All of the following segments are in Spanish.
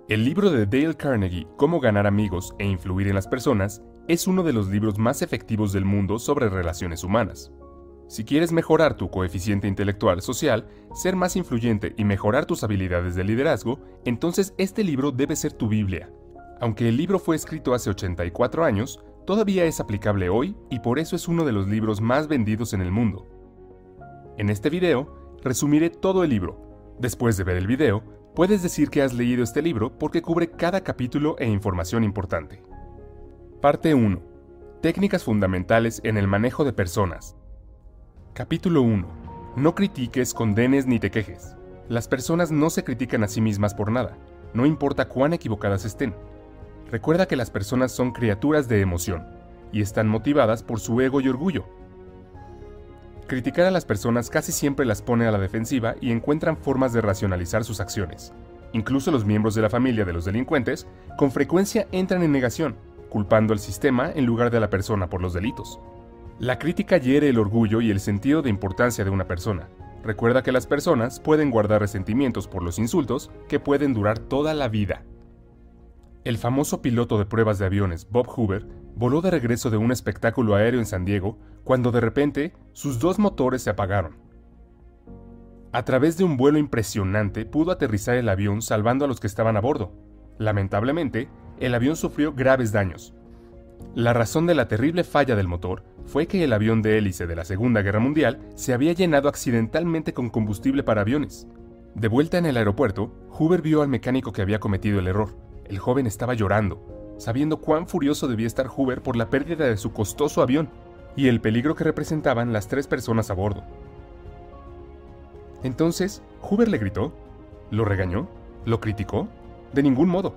El libro de Dale Carnegie, Cómo ganar amigos e influir en las personas, es uno de los libros más efectivos del mundo sobre relaciones humanas. Si quieres mejorar tu coeficiente intelectual social, ser más influyente y mejorar tus habilidades de liderazgo, entonces este libro debe ser tu Biblia. Aunque el libro fue escrito hace 84 años, todavía es aplicable hoy y por eso es uno de los libros más vendidos en el mundo. En este video, resumiré todo el libro. Después de ver el video, puedes decir que has leído este libro porque cubre cada capítulo e información importante. Parte 1. Técnicas fundamentales en el manejo de personas. Capítulo 1. No critiques, condenes ni te quejes. Las personas no se critican a sí mismas por nada, no importa cuán equivocadas estén. Recuerda que las personas son criaturas de emoción, y están motivadas por su ego y orgullo. Criticar a las personas casi siempre las pone a la defensiva y encuentran formas de racionalizar sus acciones. Incluso los miembros de la familia de los delincuentes con frecuencia entran en negación, culpando al sistema en lugar de a la persona por los delitos. La crítica hiere el orgullo y el sentido de importancia de una persona. Recuerda que las personas pueden guardar resentimientos por los insultos que pueden durar toda la vida. El famoso piloto de pruebas de aviones Bob Hoover voló de regreso de un espectáculo aéreo en San Diego cuando de repente sus dos motores se apagaron. A través de un vuelo impresionante pudo aterrizar el avión salvando a los que estaban a bordo. Lamentablemente, el avión sufrió graves daños. La razón de la terrible falla del motor fue que el avión de hélice de la Segunda Guerra Mundial se había llenado accidentalmente con combustible para aviones. De vuelta en el aeropuerto, Hoover vio al mecánico que había cometido el error. El joven estaba llorando, sabiendo cuán furioso debía estar Hoover por la pérdida de su costoso avión y el peligro que representaban las 3 personas a bordo. Entonces, Hoover le gritó, lo regañó, lo criticó, de ningún modo.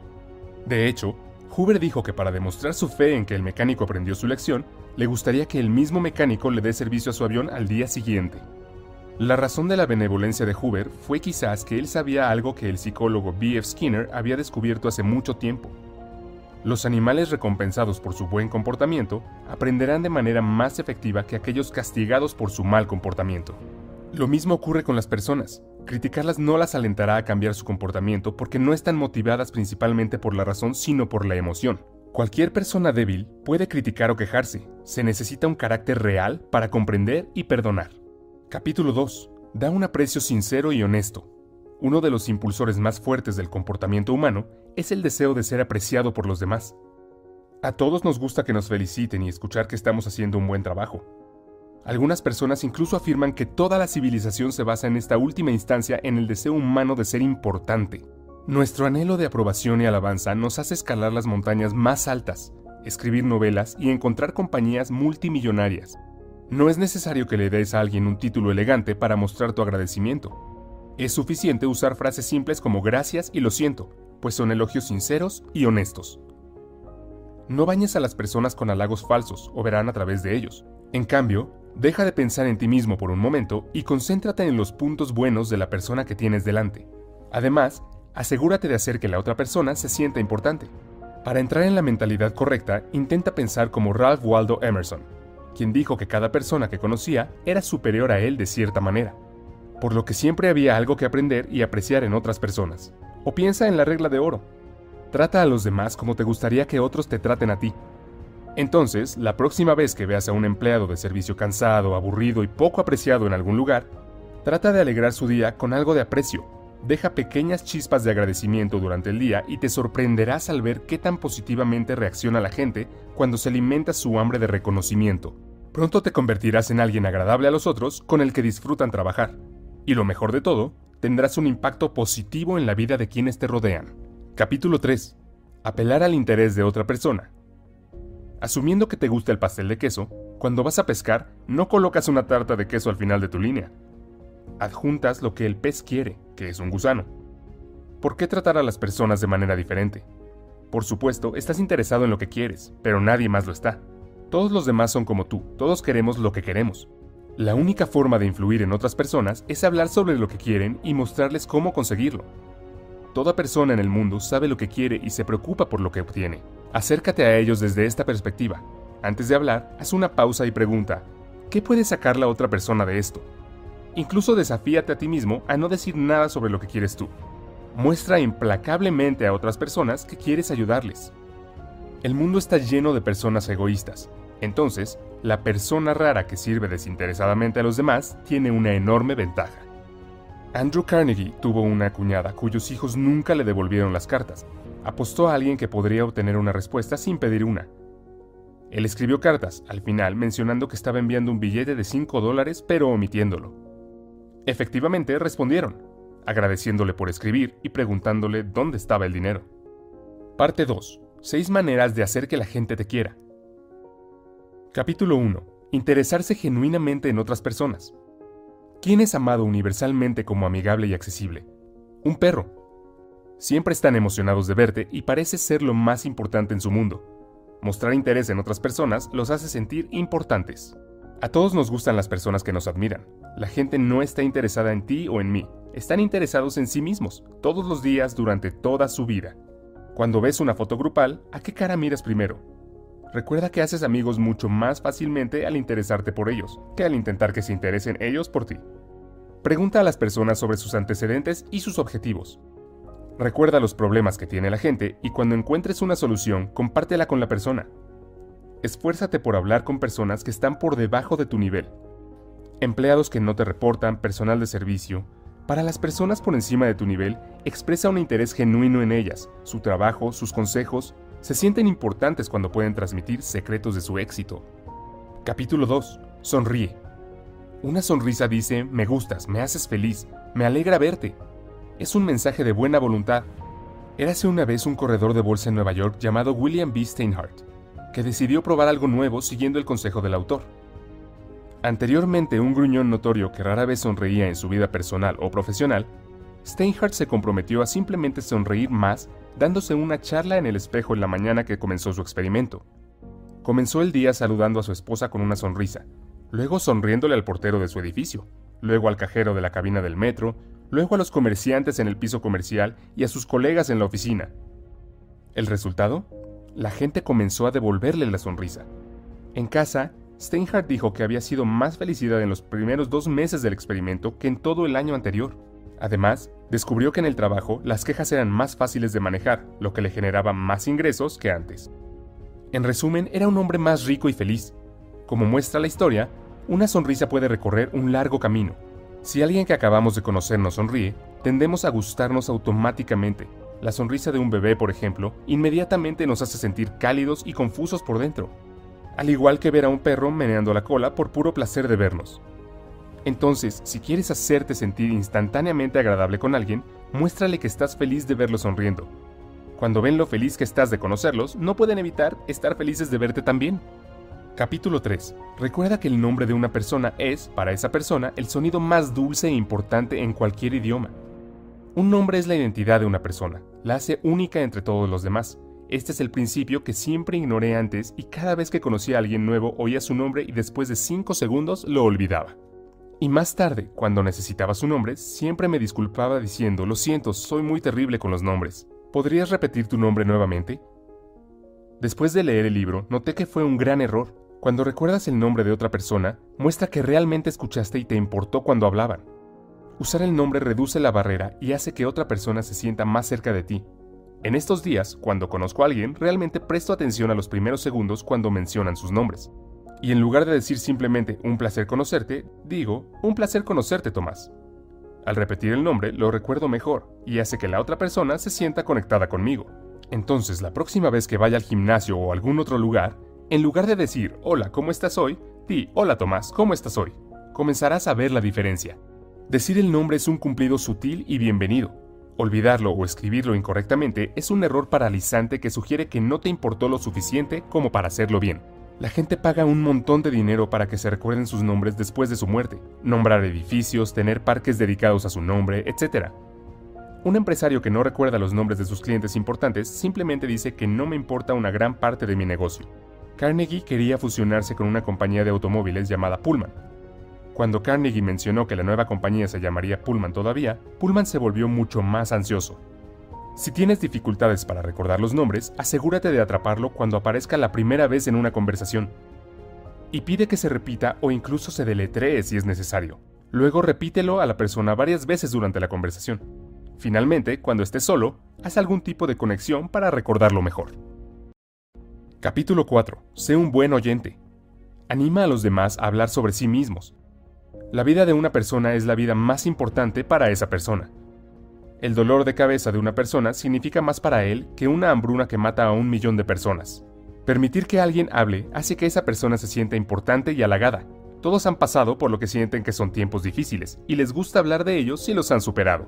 De hecho, Hoover dijo que para demostrar su fe en que el mecánico aprendió su lección, le gustaría que el mismo mecánico le dé servicio a su avión al día siguiente. La razón de la benevolencia de Hoover fue quizás que él sabía algo que el psicólogo B.F. Skinner había descubierto hace mucho tiempo. Los animales recompensados por su buen comportamiento aprenderán de manera más efectiva que aquellos castigados por su mal comportamiento. Lo mismo ocurre con las personas. Criticarlas no las alentará a cambiar su comportamiento porque no están motivadas principalmente por la razón sino por la emoción. Cualquier persona débil puede criticar o quejarse. Se necesita un carácter real para comprender y perdonar. Capítulo 2. Da un aprecio sincero y honesto. Uno de los impulsores más fuertes del comportamiento humano es el deseo de ser apreciado por los demás. A todos nos gusta que nos feliciten y escuchar que estamos haciendo un buen trabajo. Algunas personas incluso afirman que toda la civilización se basa en esta última instancia en el deseo humano de ser importante. Nuestro anhelo de aprobación y alabanza nos hace escalar las montañas más altas, escribir novelas y encontrar compañías multimillonarias. No es necesario que le des a alguien un título elegante para mostrar tu agradecimiento. Es suficiente usar frases simples como gracias y lo siento, pues son elogios sinceros y honestos. No bañes a las personas con halagos falsos o verán a través de ellos. En cambio, deja de pensar en ti mismo por un momento y concéntrate en los puntos buenos de la persona que tienes delante. Además, asegúrate de hacer que la otra persona se sienta importante. Para entrar en la mentalidad correcta, intenta pensar como Ralph Waldo Emerson, quien dijo que cada persona que conocía era superior a él de cierta manera, por lo que siempre había algo que aprender y apreciar en otras personas. O piensa en la regla de oro. Trata a los demás como te gustaría que otros te traten a ti. Entonces, la próxima vez que veas a un empleado de servicio cansado, aburrido y poco apreciado en algún lugar, trata de alegrar su día con algo de aprecio. Deja pequeñas chispas de agradecimiento durante el día y te sorprenderás al ver qué tan positivamente reacciona la gente cuando se alimenta su hambre de reconocimiento. Pronto te convertirás en alguien agradable a los otros con el que disfrutan trabajar. Y lo mejor de todo, tendrás un impacto positivo en la vida de quienes te rodean. Capítulo 3. Apelar al interés de otra persona. Asumiendo que te gusta el pastel de queso, cuando vas a pescar, no colocas una tarta de queso al final de tu línea. Adjuntas lo que el pez quiere, que es un gusano. ¿Por qué tratar a las personas de manera diferente? Por supuesto, estás interesado en lo que quieres, pero nadie más lo está. Todos los demás son como tú, todos queremos lo que queremos. La única forma de influir en otras personas es hablar sobre lo que quieren y mostrarles cómo conseguirlo. Toda persona en el mundo sabe lo que quiere y se preocupa por lo que obtiene. Acércate a ellos desde esta perspectiva. Antes de hablar, haz una pausa y pregunta, ¿qué puede sacar la otra persona de esto? Incluso desafíate a ti mismo a no decir nada sobre lo que quieres tú. Muestra implacablemente a otras personas que quieres ayudarles. El mundo está lleno de personas egoístas. Entonces, la persona rara que sirve desinteresadamente a los demás tiene una enorme ventaja. Andrew Carnegie tuvo una cuñada cuyos hijos nunca le devolvieron las cartas. Apostó a alguien que podría obtener una respuesta sin pedir una. Él escribió cartas, al final mencionando que estaba enviando un billete de $5, pero omitiéndolo. Efectivamente, respondieron, agradeciéndole por escribir y preguntándole dónde estaba el dinero. Parte 2. 6 maneras de hacer que la gente te quiera. Capítulo 1. Interesarse genuinamente en otras personas. ¿Quién es amado universalmente como amigable y accesible? Un perro. Siempre están emocionados de verte y parece ser lo más importante en su mundo. Mostrar interés en otras personas los hace sentir importantes. A todos nos gustan las personas que nos admiran. La gente no está interesada en ti o en mí. Están interesados en sí mismos, todos los días durante toda su vida. Cuando ves una foto grupal, ¿a qué cara miras primero? Recuerda que haces amigos mucho más fácilmente al interesarte por ellos, que al intentar que se interesen ellos por ti. Pregunta a las personas sobre sus antecedentes y sus objetivos. Recuerda los problemas que tiene la gente y cuando encuentres una solución, compártela con la persona. Esfuérzate por hablar con personas que están por debajo de tu nivel. Empleados que no te reportan, personal de servicio. Para las personas por encima de tu nivel, expresa un interés genuino en ellas, su trabajo, sus consejos. Se sienten importantes cuando pueden transmitir secretos de su éxito. Capítulo 2. Sonríe. Una sonrisa dice, me gustas, me haces feliz, me alegra verte. Es un mensaje de buena voluntad. Érase una vez un corredor de bolsa en Nueva York llamado William B. Steinhardt, que decidió probar algo nuevo siguiendo el consejo del autor. Anteriormente un gruñón notorio que rara vez sonreía en su vida personal o profesional, Steinhardt se comprometió a simplemente sonreír más dándose una charla en el espejo en la mañana que comenzó su experimento. Comenzó el día saludando a su esposa con una sonrisa, luego sonriéndole al portero de su edificio, luego al cajero de la cabina del metro, luego a los comerciantes en el piso comercial y a sus colegas en la oficina. ¿El resultado? La gente comenzó a devolverle la sonrisa. En casa, Steinhardt dijo que había sido más felicidad en los primeros 2 meses del experimento que en todo el año anterior. Además, descubrió que en el trabajo las quejas eran más fáciles de manejar, lo que le generaba más ingresos que antes. En resumen, era un hombre más rico y feliz. Como muestra la historia, una sonrisa puede recorrer un largo camino. Si alguien que acabamos de conocer nos sonríe, tendemos a gustarnos automáticamente. La sonrisa de un bebé, por ejemplo, inmediatamente nos hace sentir cálidos y confusos por dentro. Al igual que ver a un perro meneando la cola por puro placer de vernos. Entonces, si quieres hacerte sentir instantáneamente agradable con alguien, muéstrale que estás feliz de verlo sonriendo. Cuando ven lo feliz que estás de conocerlos, no pueden evitar estar felices de verte también. Capítulo 3. Recuerda que el nombre de una persona es, para esa persona, el sonido más dulce e importante en cualquier idioma. Un nombre es la identidad de una persona, la hace única entre todos los demás. Este es el principio que siempre ignoré antes y cada vez que conocía a alguien nuevo oía su nombre y después de 5 segundos lo olvidaba. Y más tarde, cuando necesitaba su nombre, siempre me disculpaba diciendo, lo siento, soy muy terrible con los nombres. ¿Podrías repetir tu nombre nuevamente? Después de leer el libro, noté que fue un gran error. Cuando recuerdas el nombre de otra persona, muestra que realmente escuchaste y te importó cuando hablaban. Usar el nombre reduce la barrera y hace que otra persona se sienta más cerca de ti. En estos días, cuando conozco a alguien, realmente presto atención a los primeros segundos cuando mencionan sus nombres. Y en lugar de decir simplemente un placer conocerte, digo un placer conocerte, Tomás. Al repetir el nombre, lo recuerdo mejor y hace que la otra persona se sienta conectada conmigo. Entonces, la próxima vez que vaya al gimnasio o a algún otro lugar, en lugar de decir hola, ¿cómo estás hoy?, di hola, Tomás, ¿cómo estás hoy? Comenzarás a ver la diferencia. Decir el nombre es un cumplido sutil y bienvenido. Olvidarlo o escribirlo incorrectamente es un error paralizante que sugiere que no te importó lo suficiente como para hacerlo bien. La gente paga un montón de dinero para que se recuerden sus nombres después de su muerte, nombrar edificios, tener parques dedicados a su nombre, etc. Un empresario que no recuerda los nombres de sus clientes importantes simplemente dice que no me importa una gran parte de mi negocio. Carnegie quería fusionarse con una compañía de automóviles llamada Pullman. Cuando Carnegie mencionó que la nueva compañía se llamaría Pullman todavía, Pullman se volvió mucho más ansioso. Si tienes dificultades para recordar los nombres, asegúrate de atraparlo cuando aparezca la primera vez en una conversación. Y pide que se repita o incluso se deletree si es necesario. Luego repítelo a la persona varias veces durante la conversación. Finalmente, cuando estés solo, haz algún tipo de conexión para recordarlo mejor. Capítulo 4. Sé un buen oyente. Anima a los demás a hablar sobre sí mismos. La vida de una persona es la vida más importante para esa persona. El dolor de cabeza de una persona significa más para él que una hambruna que mata a 1.000.000 de personas. Permitir que alguien hable hace que esa persona se sienta importante y halagada. Todos han pasado por lo que sienten que son tiempos difíciles, y les gusta hablar de ellos si los han superado.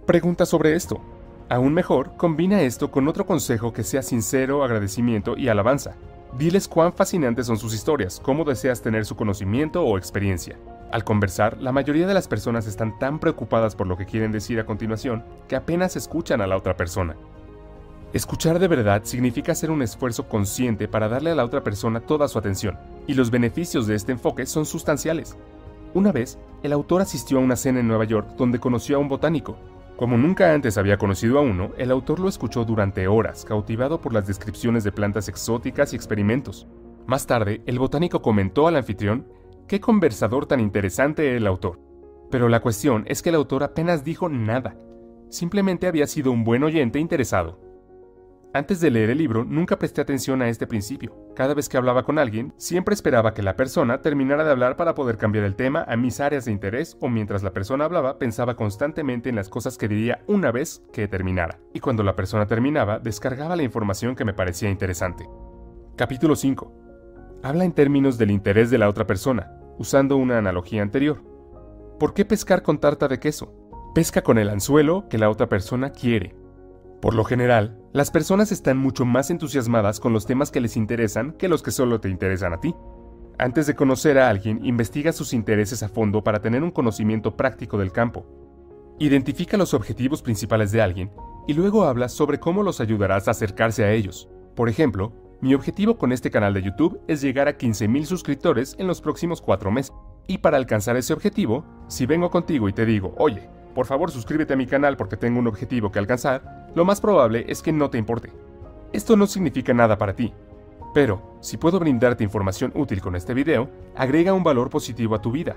Pregunta sobre esto. Aún mejor, combina esto con otro consejo que sea sincero, agradecimiento y alabanza. Diles cuán fascinantes son sus historias, cómo deseas tener su conocimiento o experiencia. Al conversar, la mayoría de las personas están tan preocupadas por lo que quieren decir a continuación que apenas escuchan a la otra persona. Escuchar de verdad significa hacer un esfuerzo consciente para darle a la otra persona toda su atención, y los beneficios de este enfoque son sustanciales. Una vez, el autor asistió a una cena en Nueva York donde conoció a un botánico. Como nunca antes había conocido a uno, el autor lo escuchó durante horas, cautivado por las descripciones de plantas exóticas y experimentos. Más tarde, el botánico comentó al anfitrión: «¡Qué conversador tan interesante el autor!». Pero la cuestión es que el autor apenas dijo nada. Simplemente había sido un buen oyente interesado. Antes de leer el libro, nunca presté atención a este principio. Cada vez que hablaba con alguien, siempre esperaba que la persona terminara de hablar para poder cambiar el tema a mis áreas de interés, o mientras la persona hablaba, pensaba constantemente en las cosas que diría una vez que terminara. Y cuando la persona terminaba, descargaba la información que me parecía interesante. Capítulo 5. Habla en términos del interés de la otra persona, usando una analogía anterior. ¿Por qué pescar con tarta de queso? Pesca con el anzuelo que la otra persona quiere. Por lo general, las personas están mucho más entusiasmadas con los temas que les interesan que los que solo te interesan a ti. Antes de conocer a alguien, investiga sus intereses a fondo para tener un conocimiento práctico del campo. Identifica los objetivos principales de alguien y luego habla sobre cómo los ayudarás a acercarse a ellos. Por ejemplo, mi objetivo con este canal de YouTube es llegar a 15.000 suscriptores en los próximos 4 meses. Y para alcanzar ese objetivo, si vengo contigo y te digo: «Oye, por favor suscríbete a mi canal porque tengo un objetivo que alcanzar», lo más probable es que no te importe. Esto no significa nada para ti. Pero, si puedo brindarte información útil con este video, agrega un valor positivo a tu vida.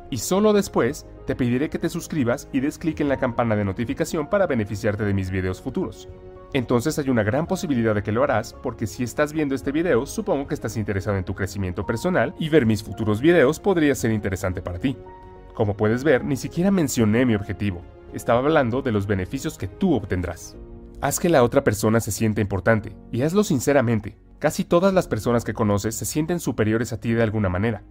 Y solo después, te pediré que te suscribas y des clic en la campana de notificación para beneficiarte de mis videos futuros. Entonces hay una gran posibilidad de que lo harás, porque si estás viendo este video, supongo que estás interesado en tu crecimiento personal y ver mis futuros videos podría ser interesante para ti. Como puedes ver, ni siquiera mencioné mi objetivo. Estaba hablando de los beneficios que tú obtendrás. Haz que la otra persona se sienta importante, y hazlo sinceramente. Casi todas las personas que conoces se sienten superiores a ti de alguna manera.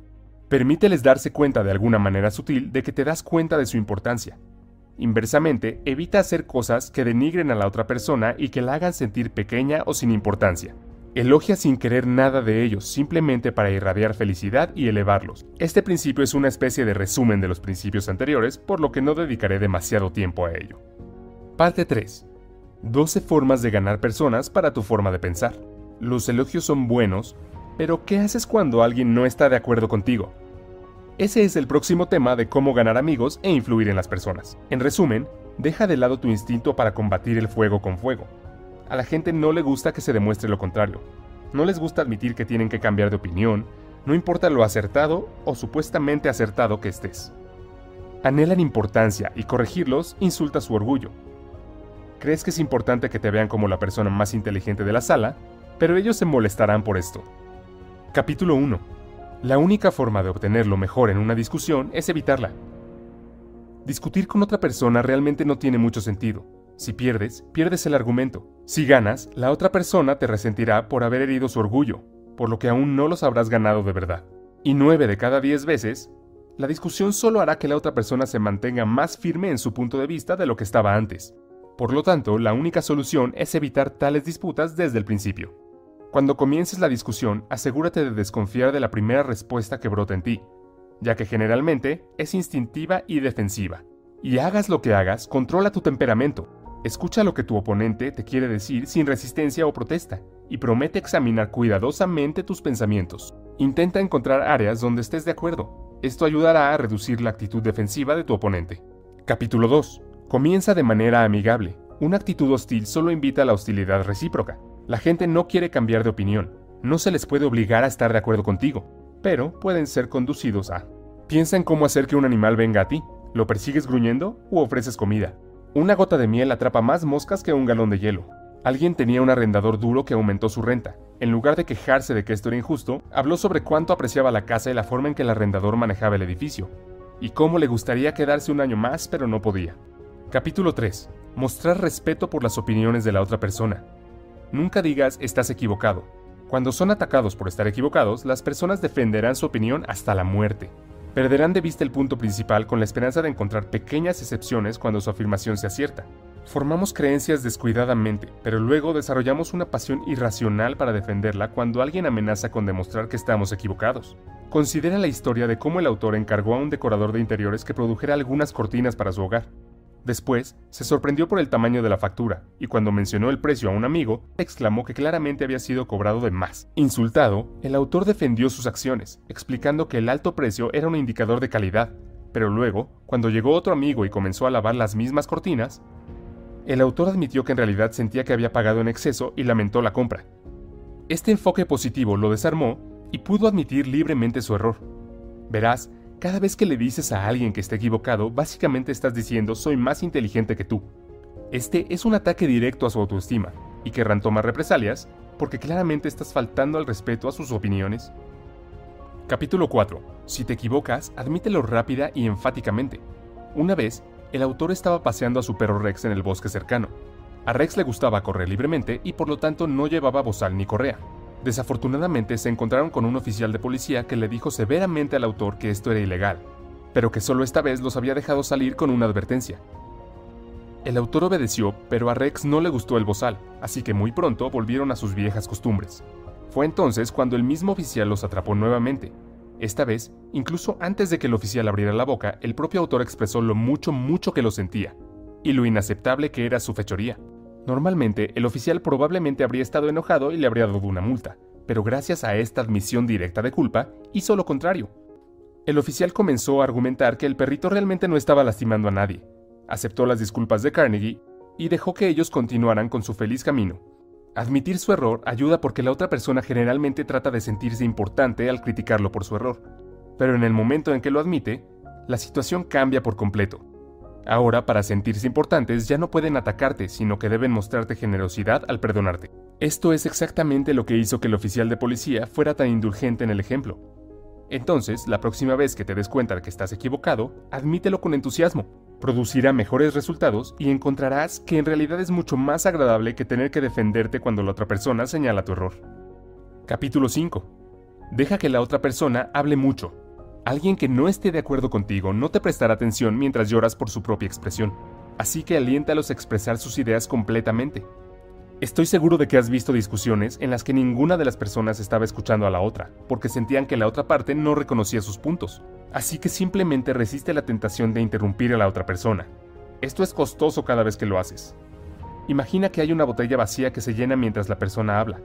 Permíteles darse cuenta de alguna manera sutil de que te das cuenta de su importancia. Inversamente, evita hacer cosas que denigren a la otra persona y que la hagan sentir pequeña o sin importancia. Elogia sin querer nada de ellos, simplemente para irradiar felicidad y elevarlos. Este principio es una especie de resumen de los principios anteriores, por lo que no dedicaré demasiado tiempo a ello. Parte 3. 12 formas de ganar personas para tu forma de pensar. Los elogios son buenos, pero ¿qué haces cuando alguien no está de acuerdo contigo? Ese es el próximo tema de cómo ganar amigos e influir en las personas. En resumen, deja de lado tu instinto para combatir el fuego con fuego. A la gente no le gusta que se demuestre lo contrario. No les gusta admitir que tienen que cambiar de opinión, no importa lo acertado o supuestamente acertado que estés. Anhelan importancia y corregirlos insulta su orgullo. Crees que es importante que te vean como la persona más inteligente de la sala, pero ellos se molestarán por esto. Capítulo 1. La única forma de obtener lo mejor en una discusión es evitarla. Discutir con otra persona realmente no tiene mucho sentido. Si pierdes, pierdes el argumento. Si ganas, la otra persona te resentirá por haber herido su orgullo, por lo que aún no los habrás ganado de verdad. Y 9 de cada 10 veces, la discusión solo hará que la otra persona se mantenga más firme en su punto de vista de lo que estaba antes. Por lo tanto, la única solución es evitar tales disputas desde el principio. Cuando comiences la discusión, asegúrate de desconfiar de la primera respuesta que brota en ti, ya que generalmente es instintiva y defensiva. Y hagas lo que hagas, controla tu temperamento. Escucha lo que tu oponente te quiere decir sin resistencia o protesta, y promete examinar cuidadosamente tus pensamientos. Intenta encontrar áreas donde estés de acuerdo. Esto ayudará a reducir la actitud defensiva de tu oponente. Capítulo 2. Comienza de manera amigable. Una actitud hostil solo invita a la hostilidad recíproca. La gente no quiere cambiar de opinión. No se les puede obligar a estar de acuerdo contigo, pero pueden ser conducidos a. Piensa en cómo hacer que un animal venga a ti. ¿Lo persigues gruñendo u ofreces comida? Una gota de miel atrapa más moscas que un galón de hielo. Alguien tenía un arrendador duro que aumentó su renta. En lugar de quejarse de que esto era injusto, habló sobre cuánto apreciaba la casa y la forma en que el arrendador manejaba el edificio, y cómo le gustaría quedarse un año más, pero no podía. Capítulo 3. Mostrar respeto por las opiniones de la otra persona. Nunca digas estás equivocado. Cuando son atacados por estar equivocados, las personas defenderán su opinión hasta la muerte. Perderán de vista el punto principal con la esperanza de encontrar pequeñas excepciones cuando su afirmación sea cierta. Formamos creencias descuidadamente, pero luego desarrollamos una pasión irracional para defenderla cuando alguien amenaza con demostrar que estamos equivocados. Considera la historia de cómo el autor encargó a un decorador de interiores que produjera algunas cortinas para su hogar. Después, se sorprendió por el tamaño de la factura, y cuando mencionó el precio a un amigo, exclamó que claramente había sido cobrado de más. Insultado, el autor defendió sus acciones, explicando que el alto precio era un indicador de calidad, pero luego, cuando llegó otro amigo y comenzó a lavar las mismas cortinas, el autor admitió que en realidad sentía que había pagado en exceso y lamentó la compra. Este enfoque positivo lo desarmó y pudo admitir libremente su error. Verás, cada vez que le dices a alguien que está equivocado, básicamente estás diciendo soy más inteligente que tú. Este es un ataque directo a su autoestima, y querrán tomar represalias porque claramente estás faltando al respeto a sus opiniones. Capítulo 4. Si te equivocas, admítelo rápida y enfáticamente. Una vez, el autor estaba paseando a su perro Rex en el bosque cercano. A Rex le gustaba correr libremente y por lo tanto no llevaba bozal ni correa. Desafortunadamente se encontraron con un oficial de policía que le dijo severamente al autor que esto era ilegal, pero que solo esta vez los había dejado salir con una advertencia. El autor obedeció, pero a Rex no le gustó el bozal, así que muy pronto volvieron a sus viejas costumbres. Fue entonces cuando el mismo oficial los atrapó nuevamente. Esta vez, incluso antes de que el oficial abriera la boca, el propio autor expresó lo mucho que lo sentía, y lo inaceptable que era su fechoría. Normalmente, el oficial probablemente habría estado enojado y le habría dado una multa, pero gracias a esta admisión directa de culpa, hizo lo contrario. El oficial comenzó a argumentar que el perrito realmente no estaba lastimando a nadie, aceptó las disculpas de Carnegie y dejó que ellos continuaran con su feliz camino. Admitir su error ayuda porque la otra persona generalmente trata de sentirse importante al criticarlo por su error, pero en el momento en que lo admite, la situación cambia por completo. Ahora, para sentirse importantes, ya no pueden atacarte, sino que deben mostrarte generosidad al perdonarte. Esto es exactamente lo que hizo que el oficial de policía fuera tan indulgente en el ejemplo. Entonces, la próxima vez que te des cuenta de que estás equivocado, admítelo con entusiasmo. Producirá mejores resultados y encontrarás que en realidad es mucho más agradable que tener que defenderte cuando la otra persona señala tu error. Capítulo 5. Deja que la otra persona hable mucho. Alguien que no esté de acuerdo contigo no te prestará atención mientras lloras por su propia expresión, así que aliéntalos a expresar sus ideas completamente. Estoy seguro de que has visto discusiones en las que ninguna de las personas estaba escuchando a la otra, porque sentían que la otra parte no reconocía sus puntos, así que simplemente resiste la tentación de interrumpir a la otra persona. Esto es costoso cada vez que lo haces. Imagina que hay una botella vacía que se llena mientras la persona habla.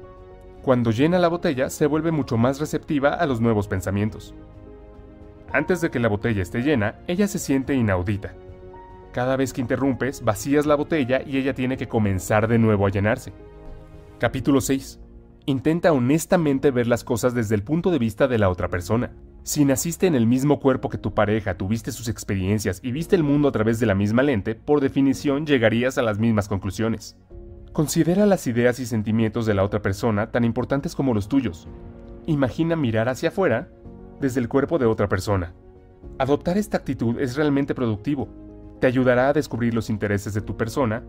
Cuando llena la botella, se vuelve mucho más receptiva a los nuevos pensamientos. Antes de que la botella esté llena, ella se siente inaudita. Cada vez que interrumpes, vacías la botella y ella tiene que comenzar de nuevo a llenarse. Capítulo 6. Intenta honestamente ver las cosas desde el punto de vista de la otra persona. Si naciste en el mismo cuerpo que tu pareja, tuviste sus experiencias y viste el mundo a través de la misma lente, por definición llegarías a las mismas conclusiones. Considera las ideas y sentimientos de la otra persona tan importantes como los tuyos. Imagina mirar hacia afuera desde el cuerpo de otra persona. Adoptar esta actitud es realmente productivo. Te ayudará a descubrir los intereses de tu persona,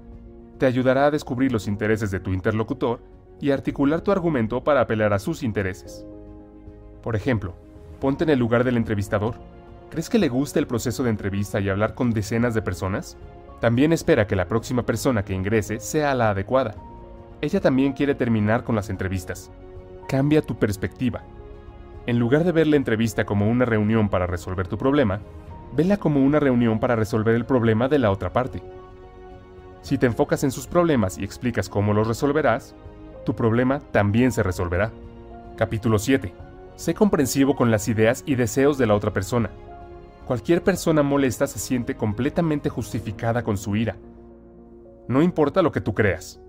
te ayudará a descubrir los intereses de tu interlocutor y a articular tu argumento para apelar a sus intereses. Por ejemplo, ponte en el lugar del entrevistador. ¿Crees que le gusta el proceso de entrevista y hablar con decenas de personas? También espera que la próxima persona que ingrese sea la adecuada. Ella también quiere terminar con las entrevistas. Cambia tu perspectiva. En lugar de ver la entrevista como una reunión para resolver tu problema, vela como una reunión para resolver el problema de la otra parte. Si te enfocas en sus problemas y explicas cómo los resolverás, tu problema también se resolverá. Capítulo 7. Sé comprensivo con las ideas y deseos de la otra persona. Cualquier persona molesta se siente completamente justificada con su ira. No importa lo que tú creas.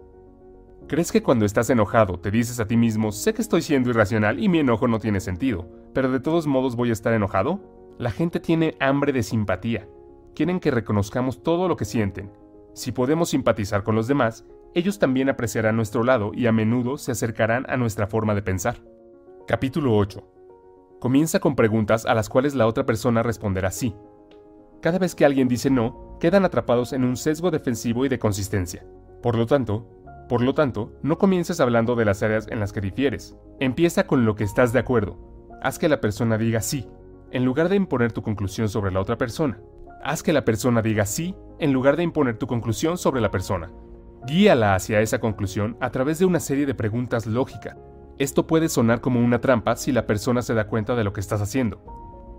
¿Crees que cuando estás enojado te dices a ti mismo, sé que estoy siendo irracional y mi enojo no tiene sentido, pero de todos modos voy a estar enojado? La gente tiene hambre de simpatía. Quieren que reconozcamos todo lo que sienten. Si podemos simpatizar con los demás, ellos también apreciarán nuestro lado y a menudo se acercarán a nuestra forma de pensar. Capítulo 8. Comienza con preguntas a las cuales la otra persona responderá sí. Cada vez que alguien dice no, quedan atrapados en un sesgo defensivo y de consistencia. Por lo tanto, no comiences hablando de las áreas en las que difieres. Empieza con lo que estás de acuerdo. Haz que la persona diga sí, en lugar de imponer tu conclusión sobre la otra persona. Haz que la persona diga sí, en lugar de imponer tu conclusión sobre la persona. Guíala hacia esa conclusión a través de una serie de preguntas lógicas. Esto puede sonar como una trampa si la persona se da cuenta de lo que estás haciendo.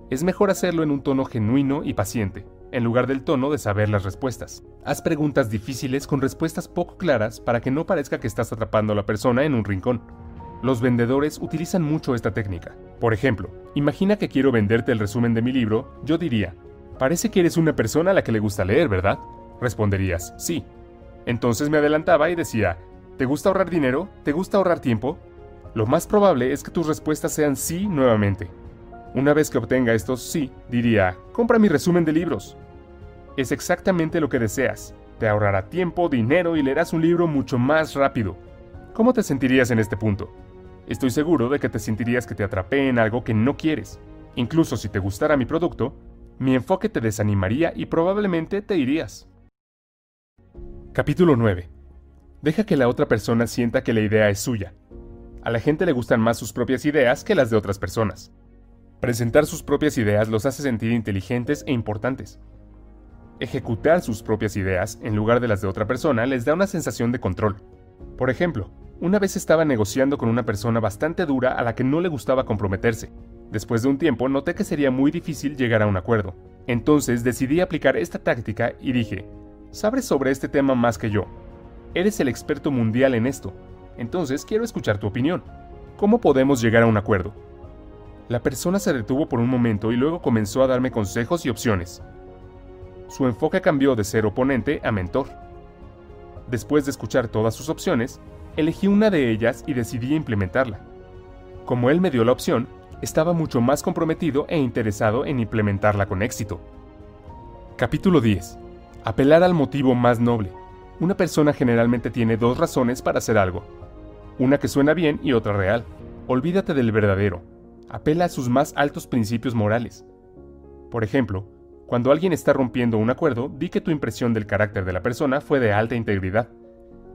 Es mejor hacerlo en un tono genuino y paciente, en lugar del tono de saber las respuestas. Haz preguntas difíciles con respuestas poco claras para que no parezca que estás atrapando a la persona en un rincón. Los vendedores utilizan mucho esta técnica. Por ejemplo, imagina que quiero venderte el resumen de mi libro, yo diría, «Parece que eres una persona a la que le gusta leer, ¿verdad?». Responderías, «Sí». Entonces me adelantaba y decía, «¿Te gusta ahorrar dinero? ¿Te gusta ahorrar tiempo?». Lo más probable es que tus respuestas sean sí nuevamente. Una vez que obtenga estos sí, diría, «Compra mi resumen de libros». Es exactamente lo que deseas. Te ahorrará tiempo, dinero y leerás un libro mucho más rápido. ¿Cómo te sentirías en este punto? Estoy seguro de que te sentirías que te atrapé en algo que no quieres. Incluso si te gustara mi producto, mi enfoque te desanimaría y probablemente te irías. Capítulo 9. Deja que la otra persona sienta que la idea es suya. A la gente le gustan más sus propias ideas que las de otras personas. Presentar sus propias ideas los hace sentir inteligentes e importantes. Ejecutar sus propias ideas en lugar de las de otra persona les da una sensación de control. Por ejemplo, una vez estaba negociando con una persona bastante dura a la que no le gustaba comprometerse. Después de un tiempo noté que sería muy difícil llegar a un acuerdo. Entonces decidí aplicar esta táctica y dije, «Sabes sobre este tema más que yo. Eres el experto mundial en esto. Entonces quiero escuchar tu opinión. ¿Cómo podemos llegar a un acuerdo?». La persona se detuvo por un momento y luego comenzó a darme consejos y opciones. Su enfoque cambió de ser oponente a mentor. Después de escuchar todas sus opciones, elegí una de ellas y decidí implementarla. Como él me dio la opción, estaba mucho más comprometido e interesado en implementarla con éxito. Capítulo 10. Apelar al motivo más noble. Una persona generalmente tiene dos razones para hacer algo. Una que suena bien y otra real. Olvídate del verdadero. Apela a sus más altos principios morales. Por ejemplo, cuando alguien está rompiendo un acuerdo, di que tu impresión del carácter de la persona fue de alta integridad.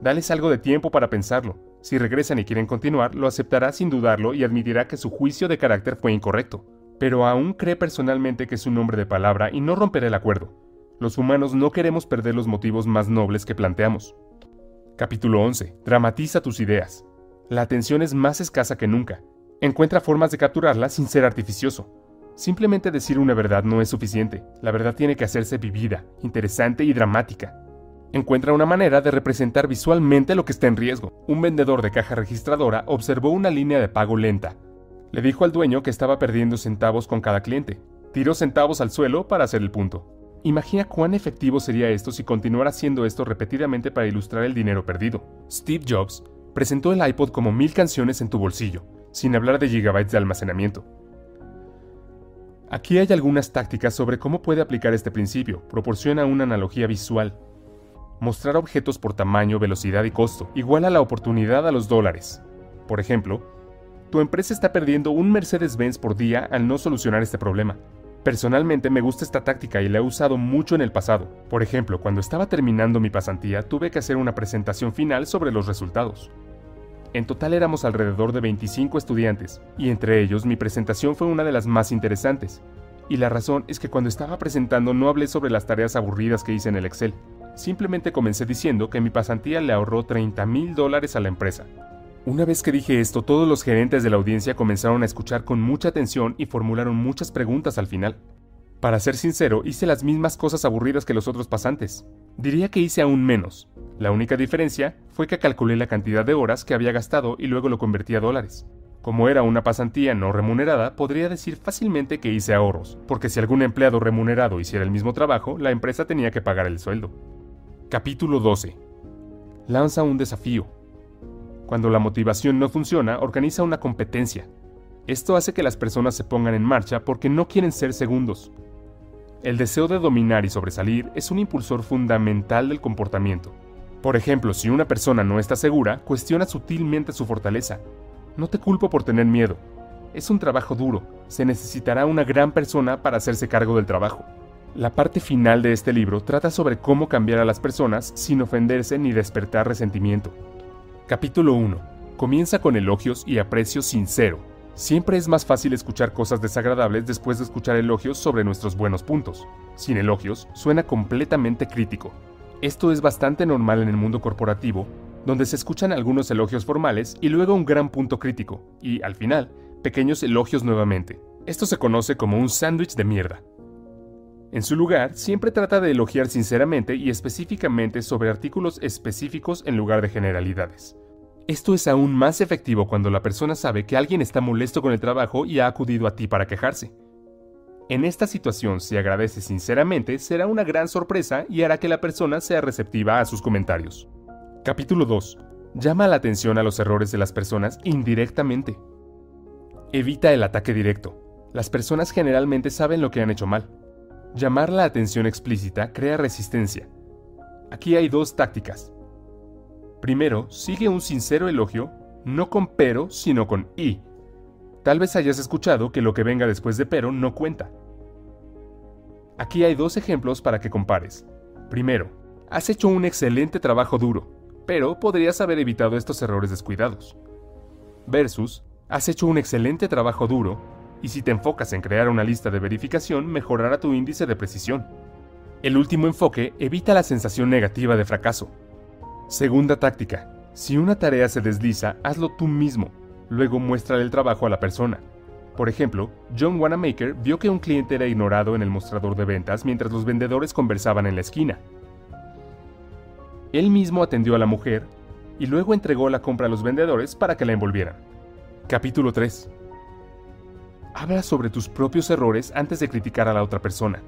Dales algo de tiempo para pensarlo. Si regresan y quieren continuar, lo aceptará sin dudarlo y admitirá que su juicio de carácter fue incorrecto. Pero aún cree personalmente que es un hombre de palabra y no romperá el acuerdo. Los humanos no queremos perder los motivos más nobles que planteamos. Capítulo 11. Dramatiza tus ideas. La atención es más escasa que nunca. Encuentra formas de capturarla sin ser artificioso. Simplemente decir una verdad no es suficiente. La verdad tiene que hacerse vivida, interesante y dramática. Encuentra una manera de representar visualmente lo que está en riesgo. Un vendedor de caja registradora observó una línea de pago lenta. Le dijo al dueño que estaba perdiendo centavos con cada cliente. Tiró centavos al suelo para hacer el punto. Imagina cuán efectivo sería esto si continuara haciendo esto repetidamente para ilustrar el dinero perdido. Steve Jobs presentó el iPod como 1000 canciones en tu bolsillo, sin hablar de gigabytes de almacenamiento. Aquí hay algunas tácticas sobre cómo puede aplicar este principio. Proporciona una analogía visual. Mostrar objetos por tamaño, velocidad y costo iguala la oportunidad a los dólares. Por ejemplo, tu empresa está perdiendo un Mercedes-Benz por día al no solucionar este problema. Personalmente me gusta esta táctica y la he usado mucho en el pasado. Por ejemplo, cuando estaba terminando mi pasantía, tuve que hacer una presentación final sobre los resultados. En total éramos alrededor de 25 estudiantes, y entre ellos mi presentación fue una de las más interesantes. Y la razón es que cuando estaba presentando no hablé sobre las tareas aburridas que hice en el Excel. Simplemente comencé diciendo que mi pasantía le ahorró $30,000 a la empresa. Una vez que dije esto, todos los gerentes de la audiencia comenzaron a escuchar con mucha atención y formularon muchas preguntas al final. Para ser sincero, hice las mismas cosas aburridas que los otros pasantes. Diría que hice aún menos. La única diferencia fue que calculé la cantidad de horas que había gastado y luego lo convertí a dólares. Como era una pasantía no remunerada, podría decir fácilmente que hice ahorros, porque si algún empleado remunerado hiciera el mismo trabajo, la empresa tenía que pagar el sueldo. Capítulo 12. Lanza un desafío. Cuando la motivación no funciona, organiza una competencia. Esto hace que las personas se pongan en marcha porque no quieren ser segundos. El deseo de dominar y sobresalir es un impulsor fundamental del comportamiento. Por ejemplo, si una persona no está segura, cuestiona sutilmente su fortaleza. No te culpo por tener miedo. Es un trabajo duro. Se necesitará una gran persona para hacerse cargo del trabajo. La parte final de este libro trata sobre cómo cambiar a las personas sin ofenderse ni despertar resentimiento. Capítulo 1. Comienza con elogios y aprecio sincero. Siempre es más fácil escuchar cosas desagradables después de escuchar elogios sobre nuestros buenos puntos. Sin elogios, suena completamente crítico. Esto es bastante normal en el mundo corporativo, donde se escuchan algunos elogios formales y luego un gran punto crítico, y, al final, pequeños elogios nuevamente. Esto se conoce como un sándwich de mierda. En su lugar, siempre trata de elogiar sinceramente y específicamente sobre artículos específicos en lugar de generalidades. Esto es aún más efectivo cuando la persona sabe que alguien está molesto con el trabajo y ha acudido a ti para quejarse. En esta situación, si agradeces sinceramente, será una gran sorpresa y hará que la persona sea receptiva a sus comentarios. Capítulo 2. Llama la atención a los errores de las personas indirectamente. Evita el ataque directo. Las personas generalmente saben lo que han hecho mal. Llamar la atención explícita crea resistencia. Aquí hay dos tácticas. Primero, sigue un sincero elogio, no con pero, sino con y. Tal vez hayas escuchado que lo que venga después de pero no cuenta. Aquí hay dos ejemplos para que compares. Primero, has hecho un excelente trabajo duro, pero podrías haber evitado estos errores descuidados. Versus, has hecho un excelente trabajo duro, y si te enfocas en crear una lista de verificación, mejorará tu índice de precisión. El último enfoque evita la sensación negativa de fracaso. Segunda táctica. Si una tarea se desliza, hazlo tú mismo. Luego muéstrale el trabajo a la persona. Por ejemplo, John Wanamaker vio que un cliente era ignorado en el mostrador de ventas mientras los vendedores conversaban en la esquina. Él mismo atendió a la mujer y luego entregó la compra a los vendedores para que la envolvieran. Capítulo 3. Habla sobre tus propios errores antes de criticar a la otra persona.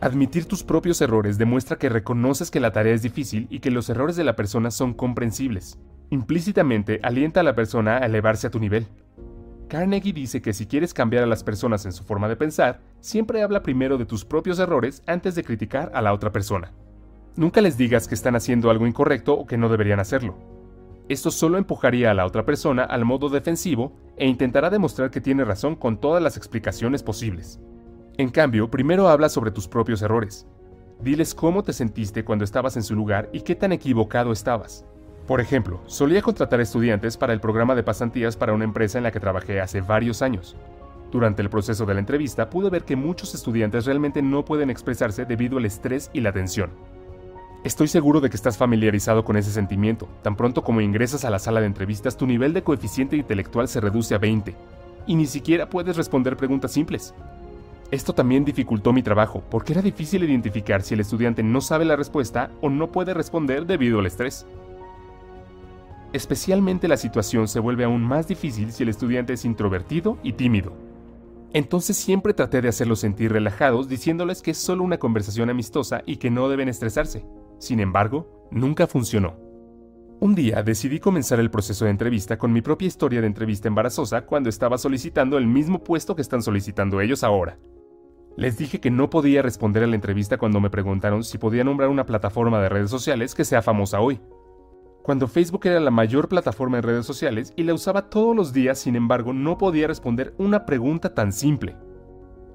Admitir tus propios errores demuestra que reconoces que la tarea es difícil y que los errores de la persona son comprensibles. Implícitamente alienta a la persona a elevarse a tu nivel. Carnegie dice que si quieres cambiar a las personas en su forma de pensar, siempre habla primero de tus propios errores antes de criticar a la otra persona. Nunca les digas que están haciendo algo incorrecto o que no deberían hacerlo. Esto solo empujaría a la otra persona al modo defensivo e intentará demostrar que tiene razón con todas las explicaciones posibles. En cambio, primero habla sobre tus propios errores. Diles cómo te sentiste cuando estabas en su lugar y qué tan equivocado estabas. Por ejemplo, solía contratar estudiantes para el programa de pasantías para una empresa en la que trabajé hace varios años. Durante el proceso de la entrevista pude ver que muchos estudiantes realmente no pueden expresarse debido al estrés y la tensión. Estoy seguro de que estás familiarizado con ese sentimiento. Tan pronto como ingresas a la sala de entrevistas, tu nivel de coeficiente intelectual se reduce a 20, y ni siquiera puedes responder preguntas simples. Esto también dificultó mi trabajo, porque era difícil identificar si el estudiante no sabe la respuesta o no puede responder debido al estrés. Especialmente la situación se vuelve aún más difícil si el estudiante es introvertido y tímido. Entonces siempre traté de hacerlos sentir relajados diciéndoles que es solo una conversación amistosa y que no deben estresarse. Sin embargo, nunca funcionó. Un día decidí comenzar el proceso de entrevista con mi propia historia de entrevista embarazosa cuando estaba solicitando el mismo puesto que están solicitando ellos ahora. Les dije que no podía responder a la entrevista cuando me preguntaron si podía nombrar una plataforma de redes sociales que sea famosa hoy. Cuando Facebook era la mayor plataforma en redes sociales y la usaba todos los días, sin embargo, no podía responder una pregunta tan simple.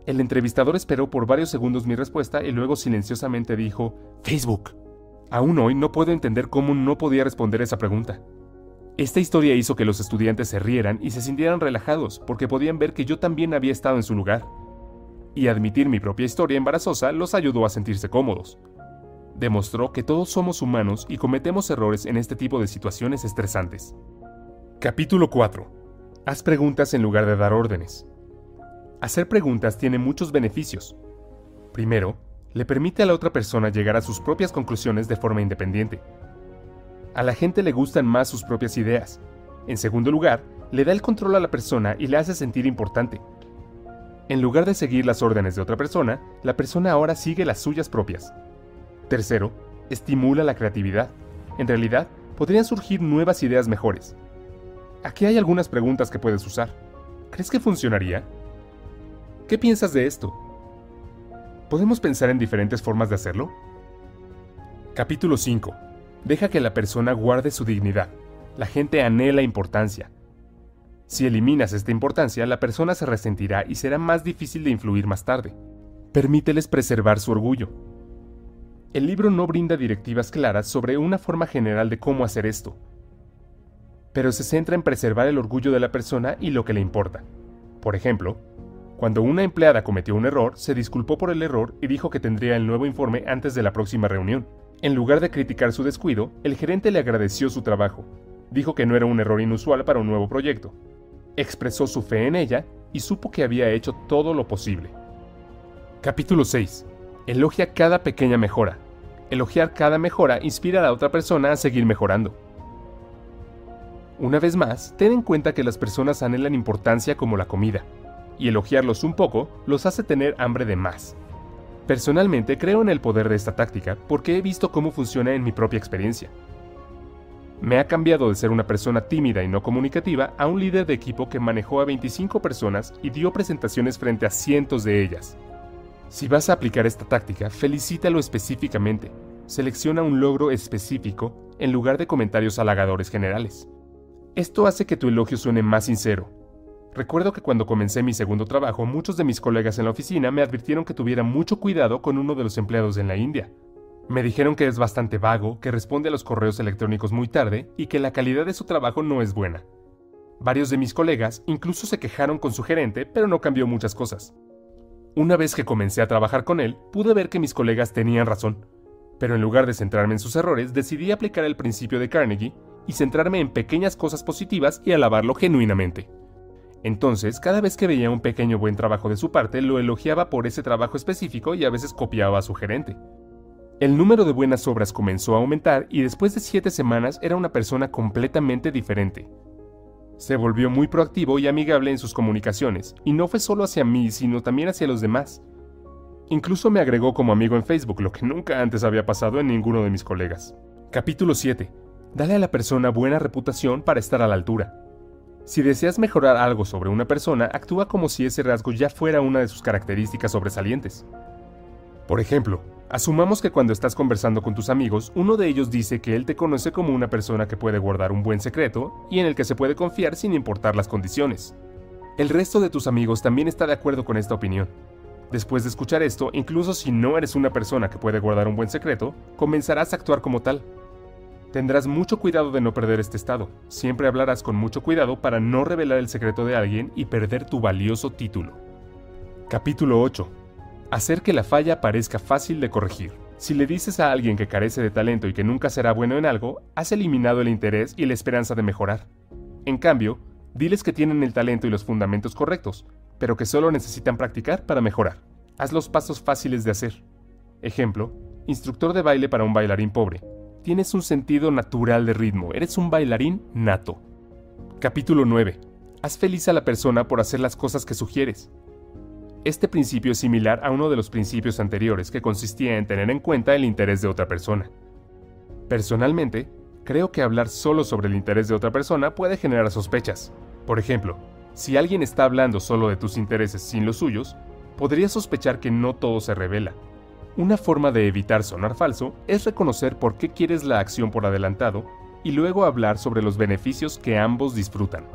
El entrevistador esperó por varios segundos mi respuesta y luego silenciosamente dijo, Facebook. Aún hoy no puedo entender cómo no podía responder esa pregunta. Esta historia hizo que los estudiantes se rieran y se sintieran relajados porque podían ver que yo también había estado en su lugar. Y admitir mi propia historia embarazosa los ayudó a sentirse cómodos. Demostró que todos somos humanos y cometemos errores en este tipo de situaciones estresantes. Capítulo 4. Haz preguntas en lugar de dar órdenes. Hacer preguntas tiene muchos beneficios. Primero, le permite a la otra persona llegar a sus propias conclusiones de forma independiente. A la gente le gustan más sus propias ideas. En segundo lugar, le da el control a la persona y le hace sentir importante. En lugar de seguir las órdenes de otra persona, la persona ahora sigue las suyas propias. Tercero, estimula la creatividad. En realidad, podrían surgir nuevas ideas mejores. Aquí hay algunas preguntas que puedes usar. ¿Crees que funcionaría? ¿Qué piensas de esto? ¿Podemos pensar en diferentes formas de hacerlo? Capítulo 5. Deja que la persona guarde su dignidad. La gente anhela importancia. Si eliminas esta importancia, la persona se resentirá y será más difícil de influir más tarde. Permíteles preservar su orgullo. El libro no brinda directivas claras sobre una forma general de cómo hacer esto, pero se centra en preservar el orgullo de la persona y lo que le importa. Por ejemplo, cuando una empleada cometió un error, se disculpó por el error y dijo que tendría el nuevo informe antes de la próxima reunión. En lugar de criticar su descuido, el gerente le agradeció su trabajo. Dijo que no era un error inusual para un nuevo proyecto. Expresó su fe en ella y supo que había hecho todo lo posible. Capítulo 6. Elogia cada pequeña mejora. Elogiar cada mejora inspira a la otra persona a seguir mejorando. Una vez más, ten en cuenta que las personas anhelan importancia como la comida, y elogiarlos un poco los hace tener hambre de más. Personalmente creo en el poder de esta táctica porque he visto cómo funciona en mi propia experiencia. Me ha cambiado de ser una persona tímida y no comunicativa a un líder de equipo que manejó a 25 personas y dio presentaciones frente a cientos de ellas. Si vas a aplicar esta táctica, felicítalo específicamente. Selecciona un logro específico en lugar de comentarios halagadores generales. Esto hace que tu elogio suene más sincero. Recuerdo que cuando comencé mi segundo trabajo, muchos de mis colegas en la oficina me advirtieron que tuviera mucho cuidado con uno de los empleados en la India. Me dijeron que es bastante vago, que responde a los correos electrónicos muy tarde y que la calidad de su trabajo no es buena. Varios de mis colegas incluso se quejaron con su gerente, pero no cambió muchas cosas. Una vez que comencé a trabajar con él, pude ver que mis colegas tenían razón, pero en lugar de centrarme en sus errores, decidí aplicar el principio de Carnegie y centrarme en pequeñas cosas positivas y alabarlo genuinamente. Entonces, cada vez que veía un pequeño buen trabajo de su parte, lo elogiaba por ese trabajo específico y a veces copiaba a su gerente. El número de buenas obras comenzó a aumentar y después de 7 semanas era una persona completamente diferente. Se volvió muy proactivo y amigable en sus comunicaciones, y no fue solo hacia mí, sino también hacia los demás. Incluso me agregó como amigo en Facebook, lo que nunca antes había pasado en ninguno de mis colegas. Capítulo 7. Dale a la persona buena reputación para estar a la altura. Si deseas mejorar algo sobre una persona, actúa como si ese rasgo ya fuera una de sus características sobresalientes. Por ejemplo, asumamos que cuando estás conversando con tus amigos, uno de ellos dice que él te conoce como una persona que puede guardar un buen secreto y en el que se puede confiar sin importar las condiciones. El resto de tus amigos también está de acuerdo con esta opinión. Después de escuchar esto, incluso si no eres una persona que puede guardar un buen secreto, comenzarás a actuar como tal. Tendrás mucho cuidado de no perder este estado. Siempre hablarás con mucho cuidado para no revelar el secreto de alguien y perder tu valioso título. Capítulo 8. Hacer que la falla parezca fácil de corregir. Si le dices a alguien que carece de talento y que nunca será bueno en algo, has eliminado el interés y la esperanza de mejorar. En cambio, diles que tienen el talento y los fundamentos correctos, pero que solo necesitan practicar para mejorar. Haz los pasos fáciles de hacer. Ejemplo, instructor de baile para un bailarín pobre. Tienes un sentido natural de ritmo, eres un bailarín nato. Capítulo 9. Haz feliz a la persona por hacer las cosas que sugieres. Este principio es similar a uno de los principios anteriores, que consistía en tener en cuenta el interés de otra persona. Personalmente, creo que hablar solo sobre el interés de otra persona puede generar sospechas. Por ejemplo, si alguien está hablando solo de tus intereses sin los suyos, podrías sospechar que no todo se revela. Una forma de evitar sonar falso es reconocer por qué quieres la acción por adelantado y luego hablar sobre los beneficios que ambos disfrutan.